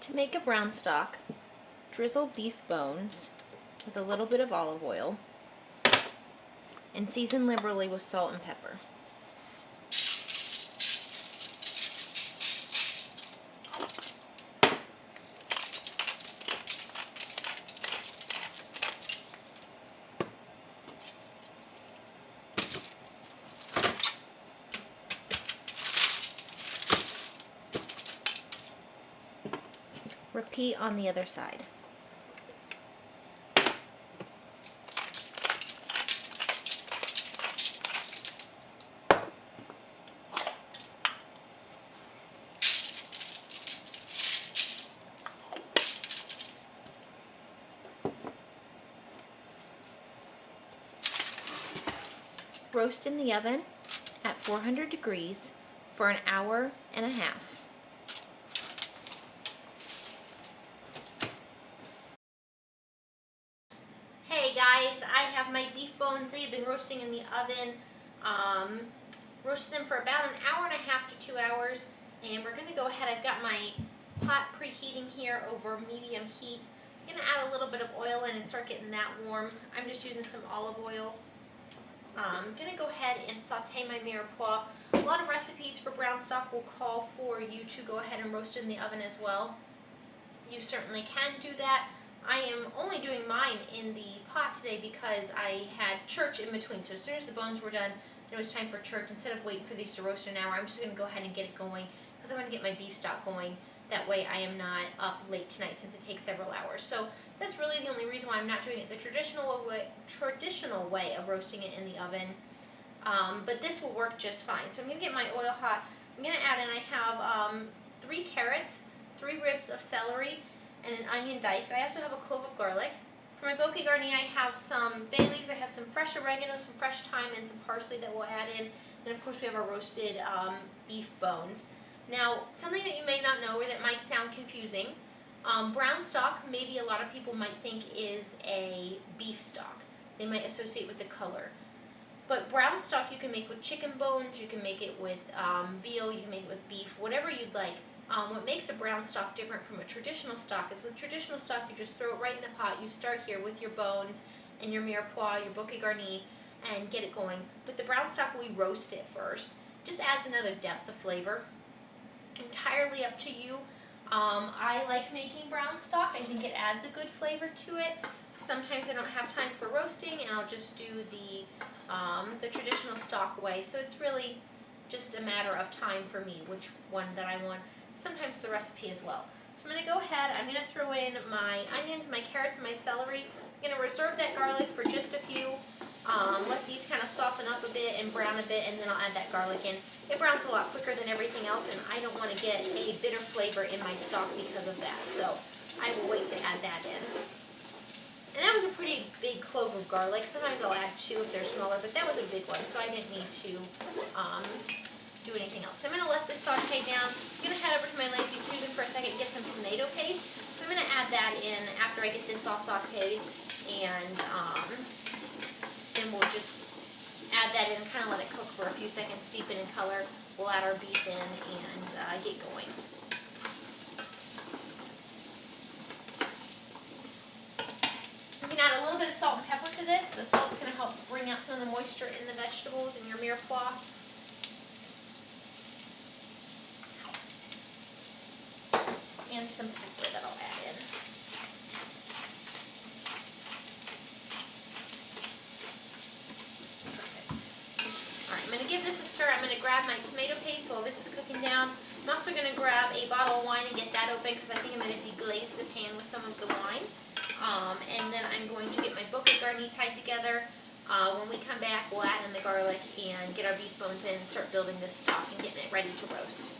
To make a brown stock, drizzle beef bones with a little bit of olive oil and season liberally with salt and pepper. Repeat on the other side. Roast in the oven at 400 degrees for an hour and a half. Hey guys, I have my beef bones. They have been roasting in the oven. Roasted them for about an hour and a half to 2 hours. And we're going to go ahead. I've got my pot preheating here over medium heat. I'm going to add a little bit of oil in and start getting that warm. I'm just using some olive oil. I'm going to go ahead and saute my mirepoix. A lot of recipes for brown stock will call for you to go ahead and roast it in the oven as well. You certainly can do that. I am only doing mine in the pot today because I had church in between. So as soon as the bones were done, it was time for church. Instead of waiting for these to roast an hour, I'm just going to go ahead and get it going because I want to get my beef stock going. That way I am not up late tonight since it takes several hours. So that's really the only reason why I'm not doing it the traditional way of roasting it in the oven. But this will work just fine. So I'm going to get my oil hot. I'm going to add in, I have 3 carrots, 3 ribs of celery, and an onion diced. I also have a clove of garlic. For my bouquet garni, I have some bay leaves, I have some fresh oregano, some fresh thyme, and some parsley that we'll add in. Then of course we have our roasted beef bones. Now, something that you may not know or that might sound confusing, brown stock, maybe a lot of people might think is a beef stock. They might associate with the color. But brown stock you can make with chicken bones, you can make it with veal, you can make it with beef, whatever you'd like. What makes a brown stock different from a traditional stock is with traditional stock you just throw it right in the pot. You start here with your bones and your mirepoix, your bouquet garni, and get it going. With the brown stock we roast it first. Just adds another depth of flavor. Entirely up to you. I like making brown stock. I think it adds a good flavor to it. Sometimes I don't have time for roasting and I'll just do the traditional stock way. So it's really just a matter of time for me which one that I want. Sometimes the recipe as well. So I'm going to go ahead, I'm going to throw in my onions, my carrots, and my celery. I'm going to reserve that garlic for just a few. Let these kind of soften up a bit and brown a bit, and then I'll add that garlic in. It browns a lot quicker than everything else, and I don't want to get a bitter flavor in my stock because of that. So I will wait to add that in. And that was a pretty big clove of garlic. Sometimes I'll add 2 if they're smaller, but that was a big one, so I didn't need to do anything else. So I'm going to let this saute down. I'm going to head over to my Lazy Susan for a second and get some tomato paste. So I'm going to add that in after I get this all sauteed, and then we'll just add that in, kind of let it cook for a few seconds, steep it in color. We'll add our beef in and get going. You can add a little bit of salt and pepper to this. The salt's going to help bring out some of the moisture in the vegetables and your mirepoix. And some pepper that I'll add in. Perfect. Alright, I'm going to give this a stir. I'm going to grab my tomato paste while this is cooking down. I'm also going to grab a bottle of wine and get that open because I think I'm going to deglaze the pan with some of the wine. And then I'm going to get my bouquet garni tied together. When we come back, we'll add in the garlic and get our beef bones in and start building this stock and getting it ready to roast.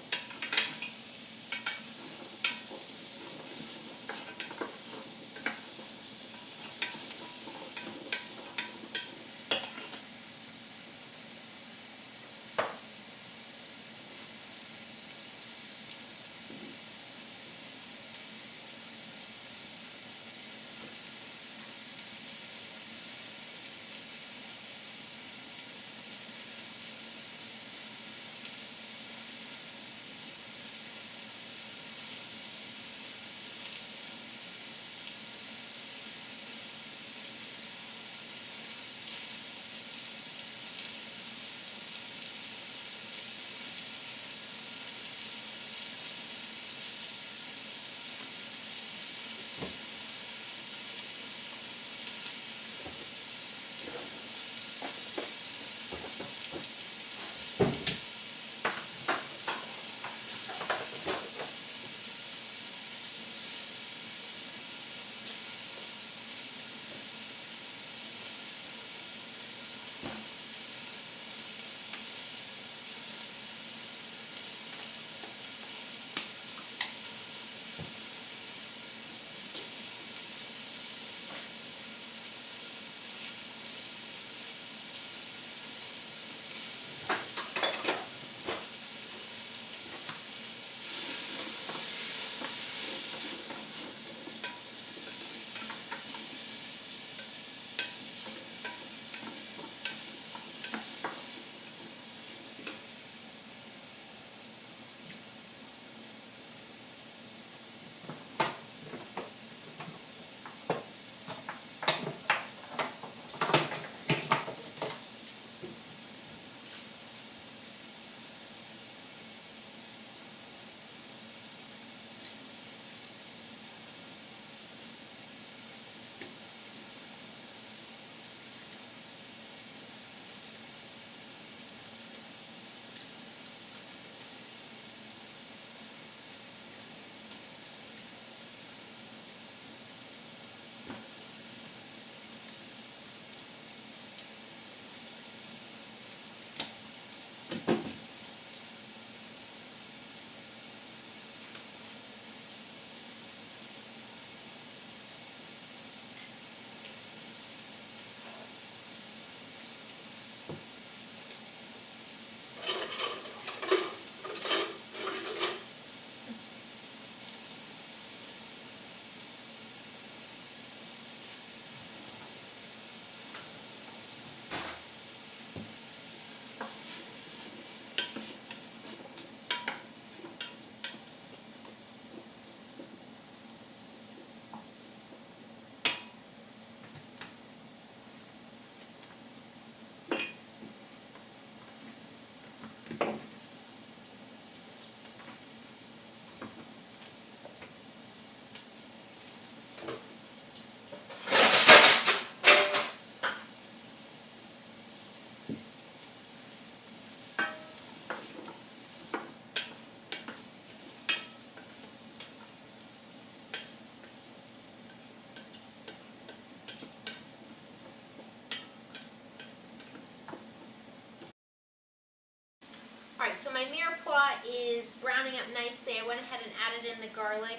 So my mirepoix is browning up nicely. I went ahead and added in the garlic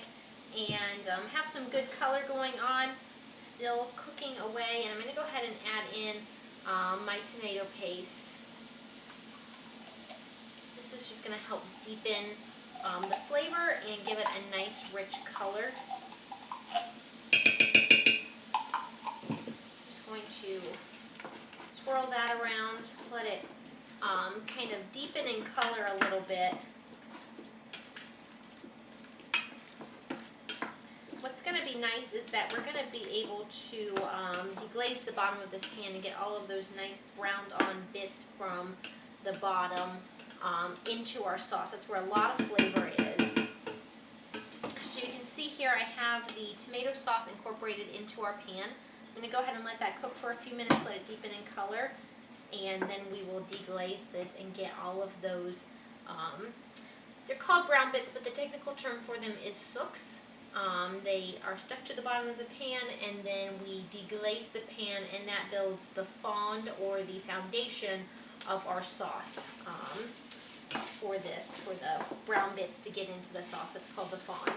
and have some good color going on. Still cooking away, and I'm going to go ahead and add in my tomato paste. This is just going to help deepen the flavor and give it a nice rich color. Just going to swirl that around, let it kind of deepen in color a little bit. What's going to be nice is that we're going to be able to deglaze the bottom of this pan and get all of those nice browned on bits from the bottom into our sauce. That's where a lot of flavor is. So you can see here I have the tomato sauce incorporated into our pan. I'm going to go ahead and let that cook for a few minutes, let it deepen in color, and then we will deglaze this and get all of those, they're called brown bits, but the technical term for them is souks. They are stuck to the bottom of the pan, and then we deglaze the pan, and that builds the fond or the foundation of our sauce for the brown bits to get into the sauce. It's called the fond.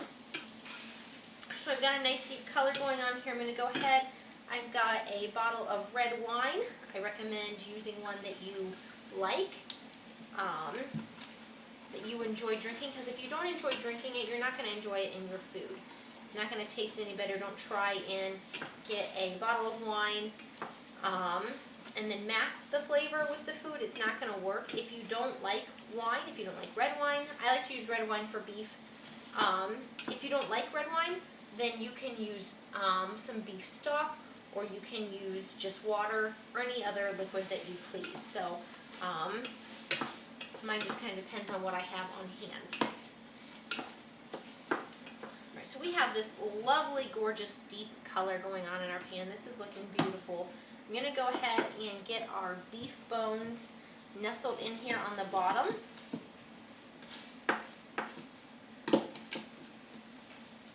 So I've got a nice deep color going on here. I'm going to go ahead. I've got a bottle of red wine. I recommend using one that you like, that you enjoy drinking, because if you don't enjoy drinking it, you're not going to enjoy it in your food. It's not going to taste any better. Don't try and get a bottle of wine and then mask the flavor with the food. It's not going to work. If you don't like wine, if you don't like red wine, I like to use red wine for beef. If you don't like red wine, then you can use some beef stock, or you can use just water or any other liquid that you please. So mine just kind of depends on what I have on hand. Alright, so we have this lovely, gorgeous, deep color going on in our pan. This is looking beautiful. I'm going to go ahead and get our beef bones nestled in here on the bottom.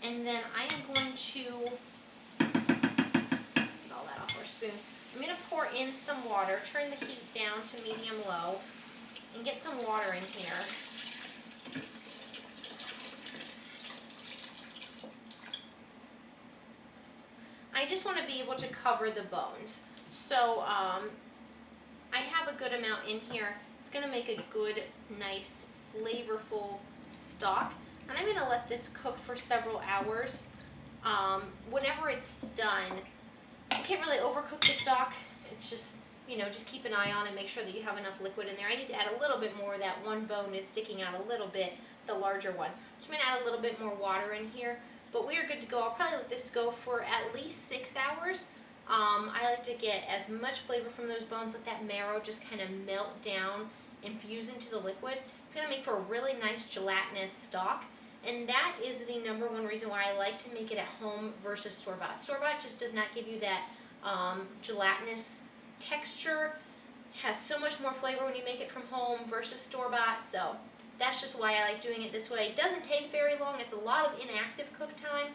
And then I am going to get all that off our spoon. I'm going to pour in some water, turn the heat down to medium-low, and get some water in here. I just want to be able to cover the bones. So I have a good amount in here. It's going to make a good, nice, flavorful stock. And I'm going to let this cook for several hours. Whenever it's done, you can't really overcook the stock. It's just, just keep an eye on and make sure that you have enough liquid in there. I need to add a little bit more. That one bone is sticking out a little bit, the larger one. So I'm going to add a little bit more water in here. But we are good to go. I'll probably let this go for at least 6 hours. I like to get as much flavor from those bones, let that marrow just kind of melt down and fuse into the liquid. It's going to make for a really nice gelatinous stock. And that is the #1 reason why I like to make it at home versus store-bought. Store-bought just does not give you that gelatinous texture. Has so much more flavor when you make it from home versus store-bought. So that's just why I like doing it this way. It doesn't take very long. It's a lot of inactive cook time.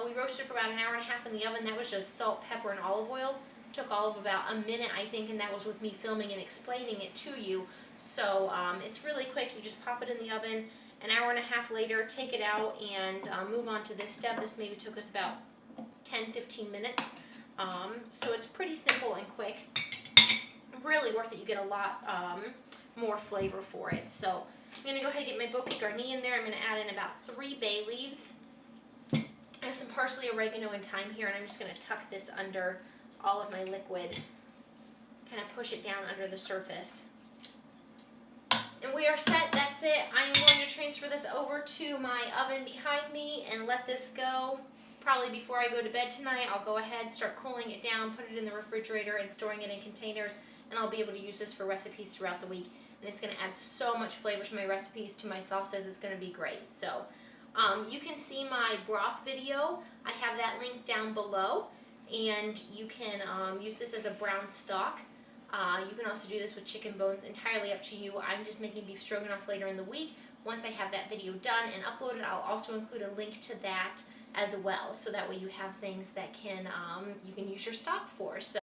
We roasted for about an hour and a half in the oven. That was just salt, pepper, and olive oil. It took all of about a minute, I think, and that was with me filming and explaining it to you. So it's really quick. You just pop it in the oven. An hour and a half later, take it out and move on to this step. This maybe took us about 10-15 minutes. So it's pretty simple and quick. Really worth it. You get a lot more flavor for it. So I'm going to go ahead and get my bouquet garni in there. I'm going to add in about 3 bay leaves. I have some parsley, oregano, and thyme here, and I'm just going to tuck this under all of my liquid. Kind of push it down under the surface. And we are set. That's it. I'm going to transfer this over to my oven behind me and let this go. Probably before I go to bed tonight, I'll go ahead, start cooling it down, put it in the refrigerator and storing it in containers, and I'll be able to use this for recipes throughout the week. And it's going to add so much flavor to my recipes, to my sauces. It's going to be great. So you can see my broth video. I have that link down below, and you can use this as a brown stock. You can also do this with chicken bones, entirely up to you. I'm just making beef stroganoff later in the week. Once I have that video done and uploaded, I'll also include a link to that as well, so that way you have things that can you can use your stock for. So